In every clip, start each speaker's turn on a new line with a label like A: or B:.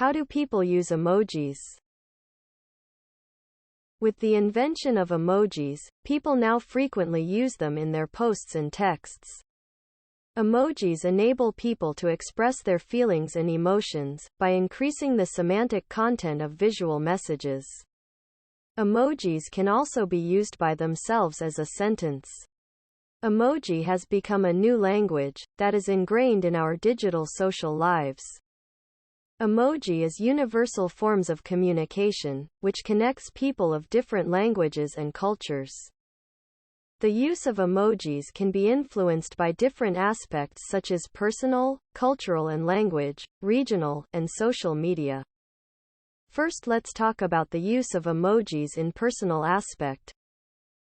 A: How do people use emojis? With the invention of emojis, people now frequently use them in their posts and texts. Emojis enable people to express their feelings and emotions by increasing the semantic content of visual messages. Emojis can also be used by themselves as a sentence. Emoji has become a new language that is ingrained in our digital social lives. Emoji is universal forms of communication, which connects people of different languages and cultures. The use of emojis can be influenced by different aspects such as personal, cultural and language, regional, and social media. First, let's talk about the use of emojis in personal aspect.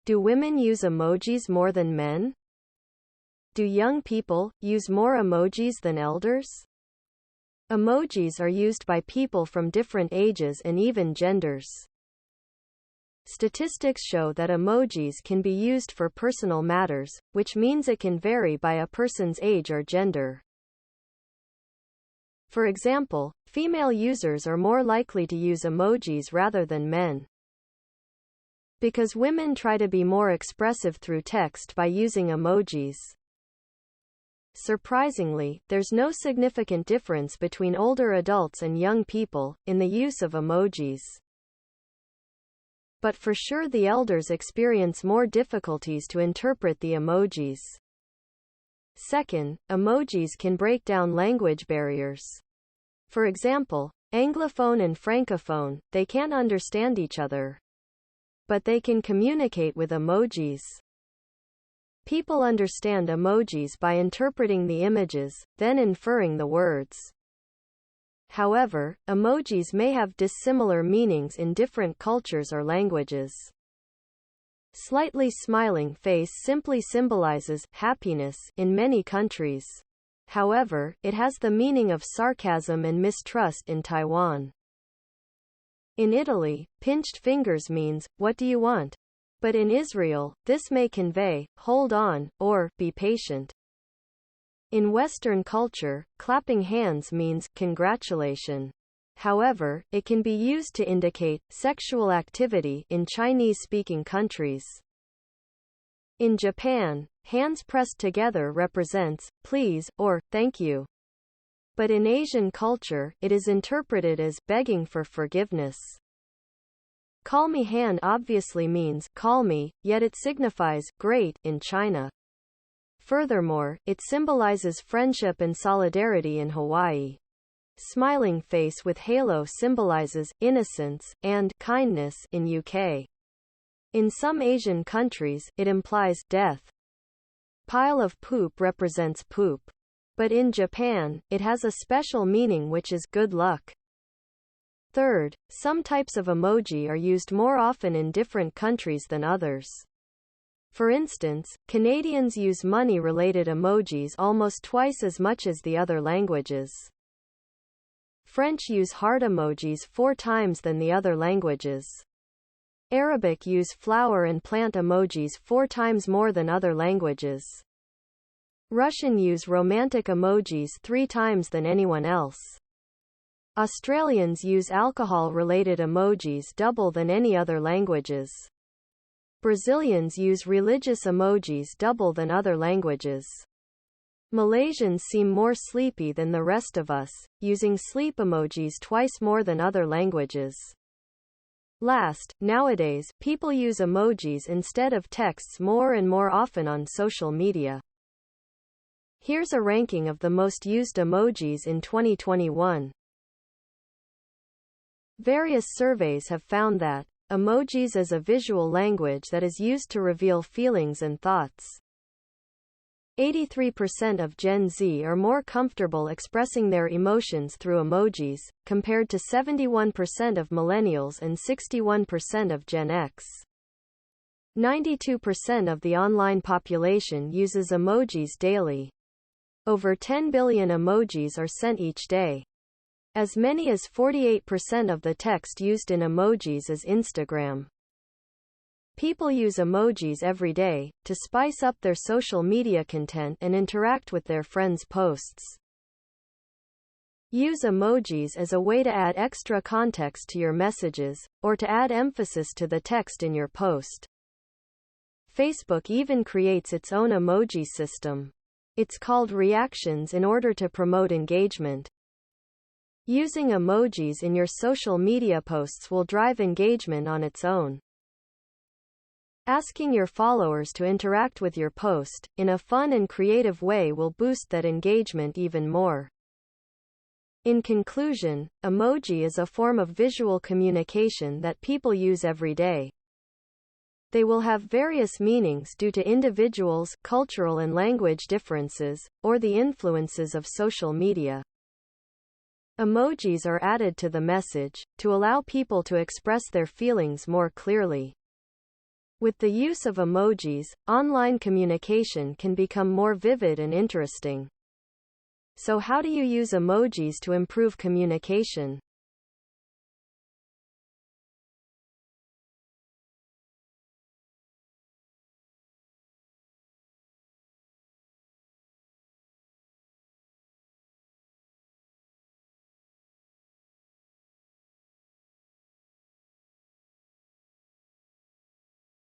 A: Do women use emojis more than men? Do young people use more emojis than elders? Emojis are used by people from different ages and even genders. Statistics show that emojis can be used for personal matters, which means it can vary by a person's age or gender. For example, female users are more likely to use emojis rather than men. Because women try to be more expressive through text by using emojis. Surprisingly, there's no significant difference between older adults and young people in the use of emojis. But for sure the elders experience more difficulties to interpret the emojis. Second, emojis can break down language barriers. For example, Anglophone and Francophone, they can't understand each other. But they can communicate with emojis. People understand emojis by interpreting the images, then inferring the words. However, emojis may have dissimilar meanings in different cultures or languages. Slightly smiling face simply symbolizes happiness in many countries. However, it has the meaning of sarcasm and mistrust in Taiwan. In Italy, pinched fingers means, "What do you want?" But in Israel, this may convey, "Hold on," or "Be patient." In Western culture, clapping hands means, "Congratulations." However, it can be used to indicate sexual activity in Chinese-speaking countries. In Japan, hands pressed together represents, "Please," or "Thank you." But in Asian culture, it is interpreted as begging for forgiveness. Call me hand obviously means call me, yet it signifies great in China. Furthermore, it symbolizes friendship and solidarity in Hawaii. Smiling face with halo symbolizes innocence and kindness in UK. In some Asian countries, it implies death. Pile of poop represents poop. But in Japan, it has a special meaning which is good luck. Third, some types of emoji are used more often in different countries than others. For instance, Canadians use money-related emojis almost twice as much as the other languages. French use heart emojis 4 times than the other languages. Arabic use flower and plant emojis 4 times more than other languages. Russian use romantic emojis 3 times than anyone else. Australians use alcohol-related emojis double than any other languages. Brazilians use religious emojis double than other languages. Malaysians seem more sleepy than the rest of us, using sleep emojis twice more than other languages. Last, nowadays, people use emojis instead of texts more and more often on social media. Here's a ranking of the most used emojis in 2021. Various surveys have found that emojis as a visual language that is used to reveal feelings and thoughts. 83% of Gen Z are more comfortable expressing their emotions through emojis, compared to 71% of millennials and 61% of Gen X. 92% of the online population uses emojis daily. Over 10 billion emojis are sent each day. As many as 48% of the text used in emojis is Instagram. People use emojis every day to spice up their social media content and interact with their friends' posts. Use emojis as a way to add extra context to your messages, or to add emphasis to the text in your post. Facebook even creates its own emoji system. It's called Reactions in order to promote engagement. Using emojis in your social media posts will drive engagement on its own. Asking your followers to interact with your post, in a fun and creative way will boost that engagement even more. In conclusion, emoji is a form of visual communication that people use every day. They will have various meanings due to individuals', cultural and language differences, or the influences of social media. Emojis are added to the message, to allow people to express their feelings more clearly. With the use of emojis, online communication can become more vivid and interesting. So how do you use emojis to improve communication?